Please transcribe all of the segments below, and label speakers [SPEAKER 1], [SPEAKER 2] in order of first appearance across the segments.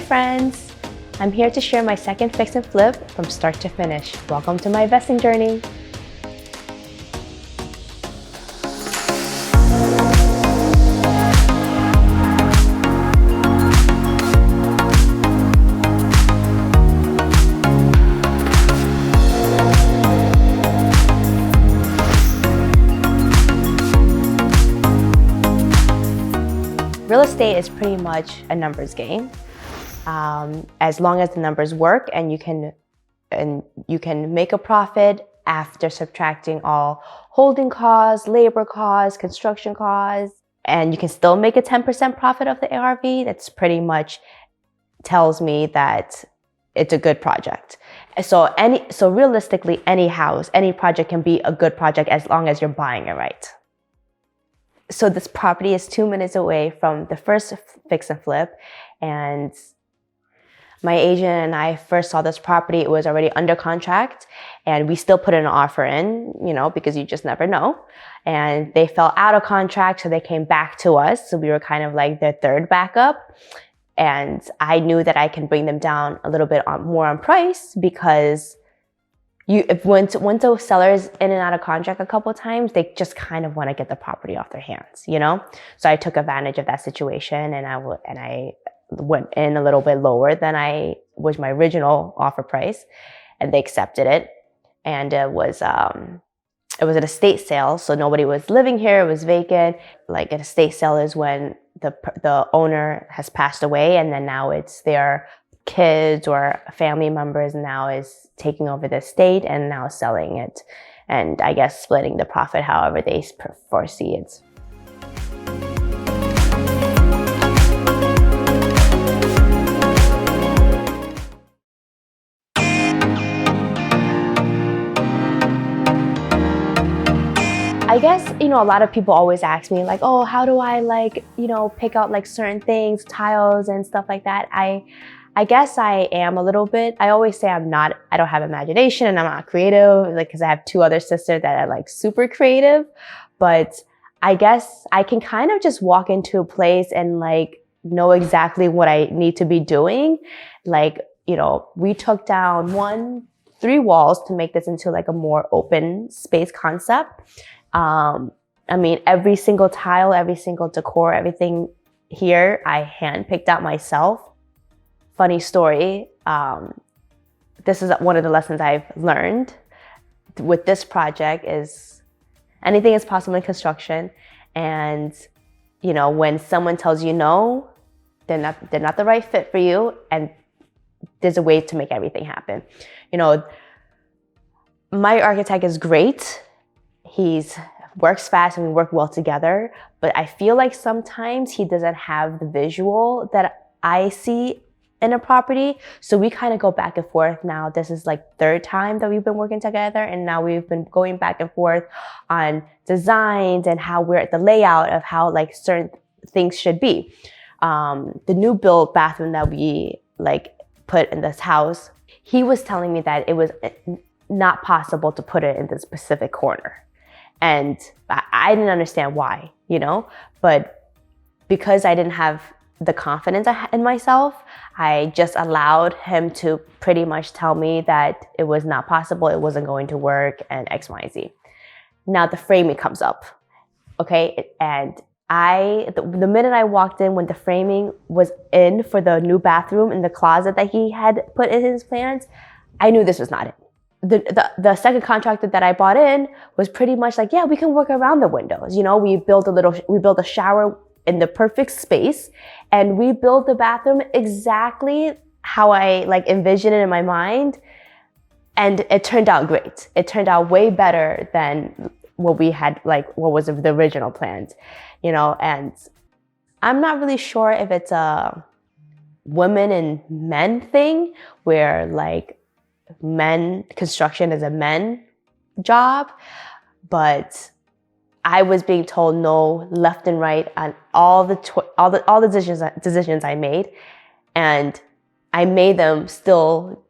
[SPEAKER 1] friends! I'm here to share my second fix and flip from start to finish. Welcome to my investing journey. Real estate is pretty much a numbers game. As long as the numbers work and you can make a profit after subtracting all holding costs, labor costs, construction costs, and you can still make a 10% profit of the ARV, that's pretty much tells me that it's a good project. So realistically, any house, any project can be a good project as long as you're buying it right. So this property is 2 minutes away from the first fix and flip, and my agent and I first saw this property. It was already under contract, and we still put an offer in, because you just never know. And they fell out of contract, so they came back to us. So we were kind of like their third backup. And I knew that I can bring them down a little bit more on price because once a seller is in and out of contract a couple of times, they just kind of want to get the property off their hands, So I took advantage of that situation, and I went in a little bit lower than was my original offer price, and they accepted it. And it was an estate sale, so nobody was living here. It was vacant. Like an estate sale is when the owner has passed away, and then now it's their kids or family members now is taking over the estate and now selling it, and I guess splitting the profit however they foresee it. I guess, a lot of people always ask me like, oh, how do I pick out like certain things, tiles and stuff like that. I guess I am a little bit. I always say I don't have imagination and I'm not creative, because I have two other sisters that are like super creative. But I guess I can kind of just walk into a place and know exactly what I need to be doing. We took down 3 walls to make this into like a more open space concept. Every single tile, every single decor, everything here, I hand-picked out myself. Funny story, this is one of the lessons I've learned with this project is anything is possible in construction. And, when someone tells you no, they're not the right fit for you. And there's a way to make everything happen. My architect is great. He's works fast and we work well together, but I feel like sometimes he doesn't have the visual that I see in a property. So we kind of go back and forth now. This is like 3rd time that we've been working together, and now we've been going back and forth on designs and how we're at the layout of how certain things should be. The new build bathroom that we put in this house, he was telling me that it was not possible to put it in the specific corner. And I didn't understand why, but because I didn't have the confidence in myself, I just allowed him to pretty much tell me that it was not possible, it wasn't going to work, and X, Y, Z. Now the framing comes up, okay? And the minute I walked in, when the framing was in for the new bathroom in the closet that he had put in his plans, I knew this was not it. The second contractor that I bought in was pretty much like, yeah, we can work around the windows. We built a shower in the perfect space, and we built the bathroom exactly how I envisioned it in my mind. And it turned out great. It turned out way better than what we had, what was the original plans, and I'm not really sure if it's a women and men thing where construction is a men job, but I was being told no left and right on all the decisions I made, and I made them still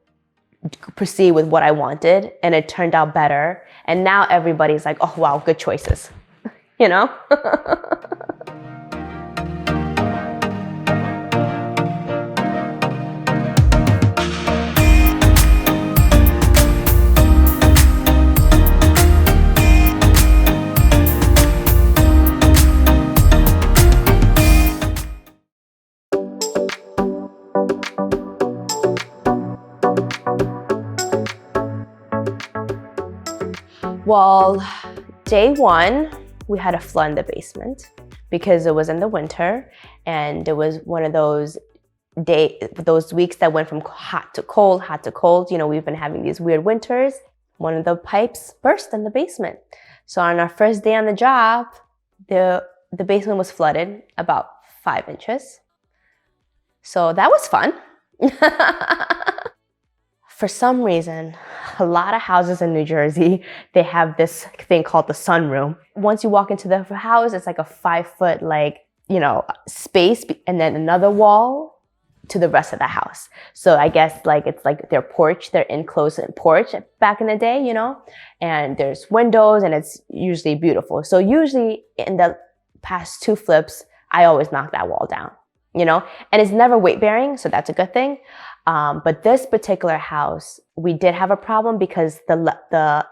[SPEAKER 1] proceed with what I wanted, and it turned out better. And now everybody's like, oh wow, good choices, Well, day one, we had a flood in the basement because it was in the winter, and it was one of those weeks that went from hot to cold, hot to cold. You know, we've been having these weird winters. One of the pipes burst in the basement. So on our first day on the job, the basement was flooded about 5 inches. So that was fun. For some reason, a lot of houses in New Jersey, they have this thing called the sunroom. Once you walk into the house, it's like a 5-foot, space, and then another wall to the rest of the house. So I guess it's like their porch, their enclosed porch back in the day, and there's windows, and it's usually beautiful. So usually in the past 2 flips, I always knock that wall down, and it's never weight bearing. So that's a good thing. But this particular house, we did have a problem because it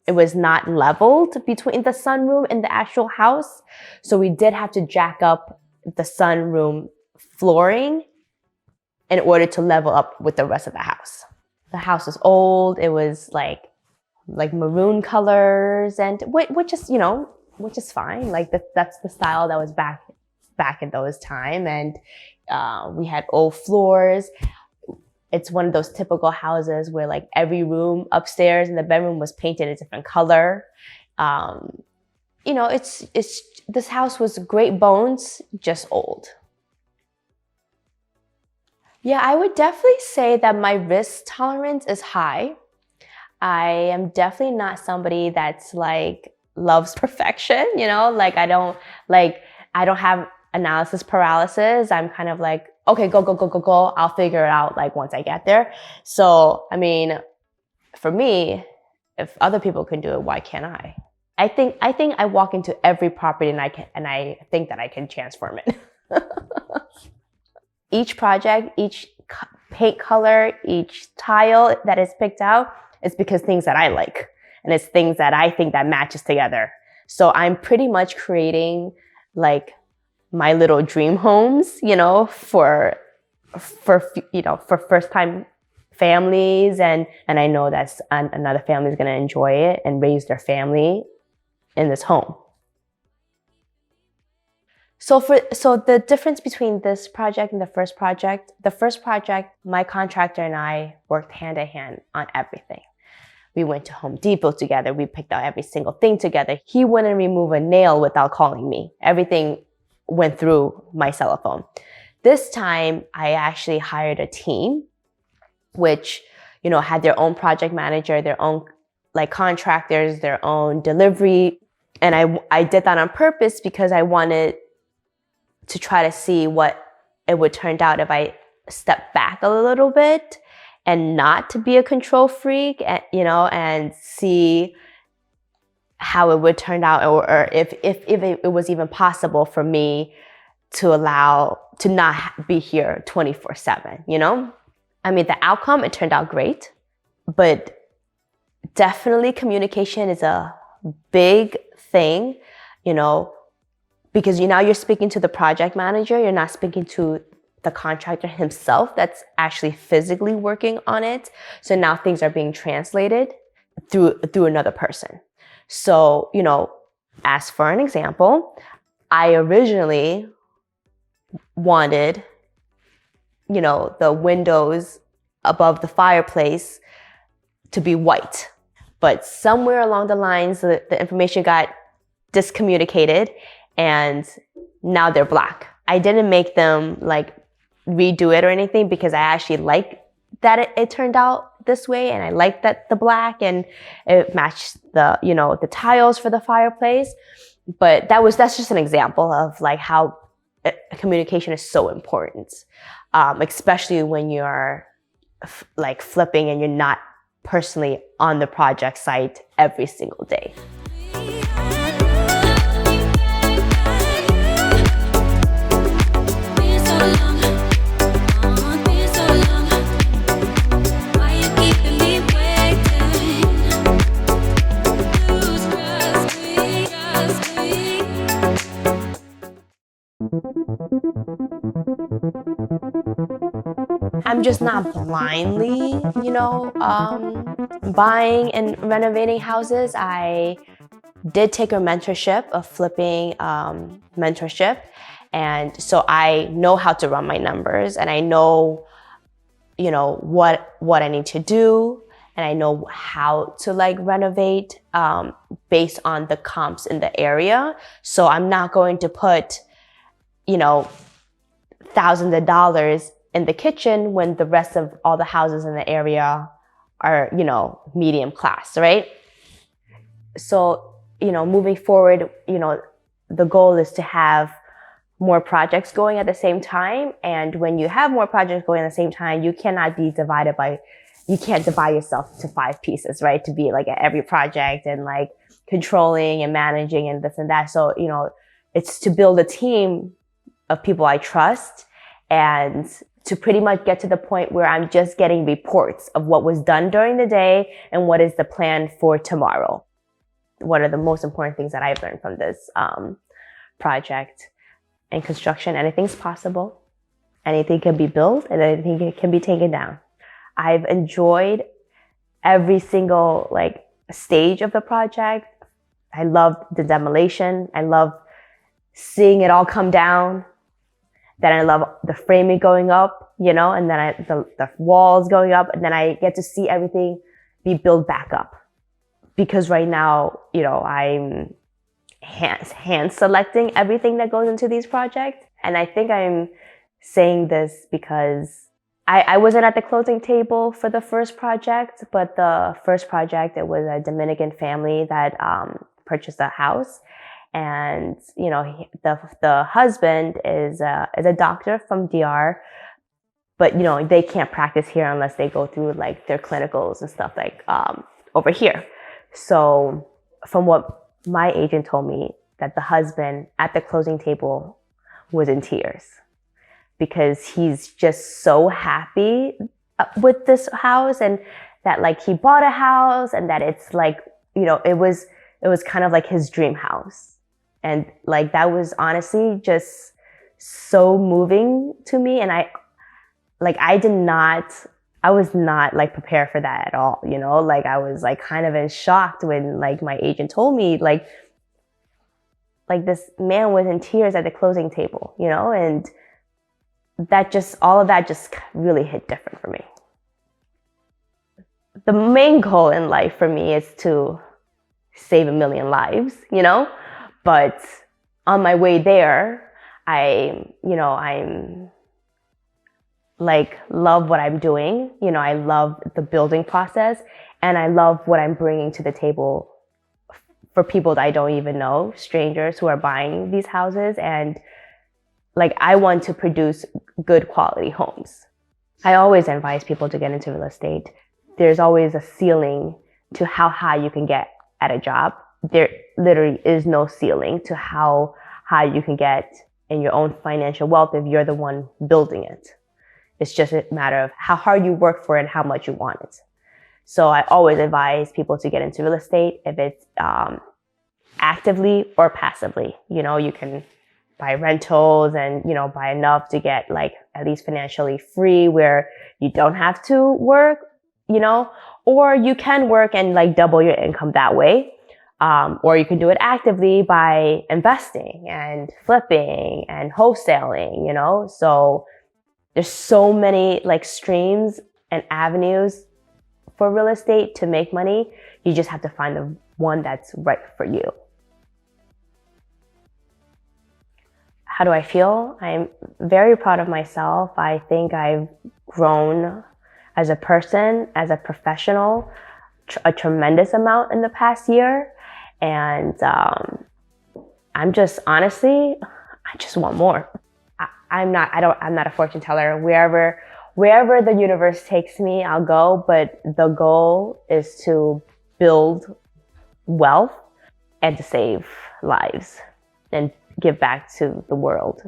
[SPEAKER 1] was not leveled between the sunroom and the actual house. So we did have to jack up the sunroom flooring in order to level up with the rest of the house. The house was old. It was like maroon colors, and which is fine. That's the style that was back in those time. And we had old floors. It's one of those typical houses where every room upstairs in the bedroom was painted a different color. This house was great bones, just old. Yeah, I would definitely say that my risk tolerance is high. I am definitely not somebody that's loves perfection, I don't have analysis paralysis. I'm kind of okay, go. I'll figure it out once I get there. So, I mean, for me, if other people can do it, why can't I? I think I walk into every property and I think that I can transform it. Each project, each paint color, each tile that is picked out is because things that I like, and it's things that I think that matches together. So I'm pretty much creating my little dream homes, for first time families, and I know that another family is going to enjoy it and raise their family in this home. So the difference between this project and the first project, my contractor and I worked hand in hand on everything. We went to Home Depot together. We picked out every single thing together. He wouldn't remove a nail without calling me. Everything went through my cell phone. This time, I actually hired a team, which, had their own project manager, their own contractors, their own delivery. And I did that on purpose because I wanted to try to see what it would turn out if I stepped back a little bit and not to be a control freak, and see how it would turn out, or if it was even possible for me to not be here 24/7, I mean, the outcome, it turned out great, but definitely communication is a big thing, because now you're speaking to the project manager, you're not speaking to the contractor himself that's actually physically working on it. So now things are being translated through another person. So, as for an example, I originally wanted, the windows above the fireplace to be white. But somewhere along the lines, the information got discommunicated, and now they're black. I didn't make them redo it or anything, because I actually like that it turned out this way, and I like that the black and it matched the tiles for the fireplace. But that's just an example of how communication is so important, especially when you're flipping and you're not personally on the project site every single day. I'm just not blindly, buying and renovating houses. I did take a mentorship, a flipping mentorship. And so I know how to run my numbers, and I know, what I need to do. And I know how to renovate based on the comps in the area. So I'm not going to put, thousands of dollars in the kitchen when the rest of all the houses in the area are, medium class, right? So, moving forward, the goal is to have more projects going at the same time. And when you have more projects going at the same time, you can't divide yourself to 5 pieces, right? To be at every project and controlling and managing and this and that. So, it's to build a team of people I trust, and to pretty much get to the point where I'm just getting reports of what was done during the day and what is the plan for tomorrow. What are the most important things that I've learned from this project? In construction, anything's possible. Anything can be built and anything can be taken down. I've enjoyed every single stage of the project. I love the demolition. I love seeing it all come down. Then I love the framing going up, and then the walls going up, and then I get to see everything be built back up. Because right now, I'm hand selecting everything that goes into these projects. And I think I'm saying this because I wasn't at the closing table for the first project, but the first project, it was a Dominican family that purchased a house. And, the husband is a doctor from DR, but, they can't practice here unless they go through their clinicals and stuff over here. So from what my agent told me, that the husband at the closing table was in tears because he's just so happy with this house, and that he bought a house, and that it's it was kind of his dream house. And that was honestly just so moving to me. And I was not prepared for that at all, I was kind of in shock when my agent told me this man was in tears at the closing table, and all of that just really hit different for me. The main goal in life for me is to save 1 million lives, but on my way there, I'm love what I'm doing. I love the building process, and I love what I'm bringing to the table for people that I don't even know, strangers who are buying these houses. And I want to produce good quality homes. I always advise people to get into real estate. There's always a ceiling to how high you can get at a job. There literally is no ceiling to how high you can get in your own financial wealth if you're the one building it. It's just a matter of how hard you work for it and how much you want it. So I always advise people to get into real estate, if it's actively or passively. You can buy rentals and, buy enough to get at least financially free where you don't have to work, or you can work and double your income that way. Or you can do it actively by investing and flipping and wholesaling, So there's so many streams and avenues for real estate to make money. You just have to find the one that's right for you. How do I feel? I'm very proud of myself. I think I've grown as a person, as a professional, a tremendous amount in the past year. And I'm just honestly, I just want more. I'm not a fortune teller. Wherever the universe takes me, I'll go. But the goal is to build wealth and to save lives and give back to the world.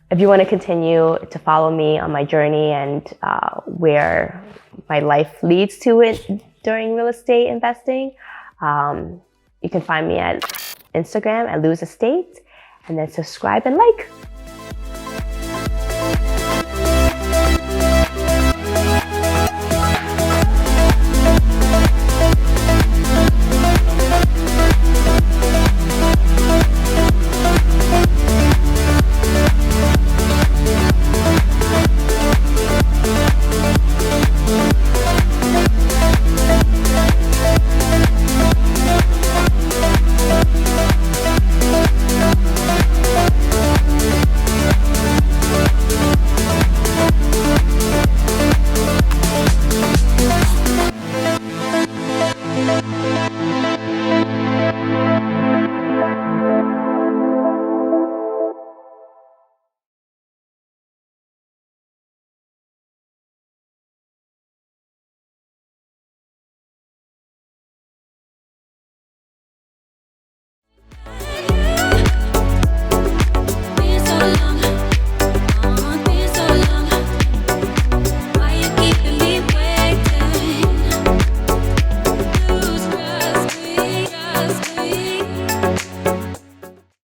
[SPEAKER 1] If you want to continue to follow me on my journey and where my life leads to it during real estate investing, you can find me at Instagram at Lius Estate, and then subscribe and like.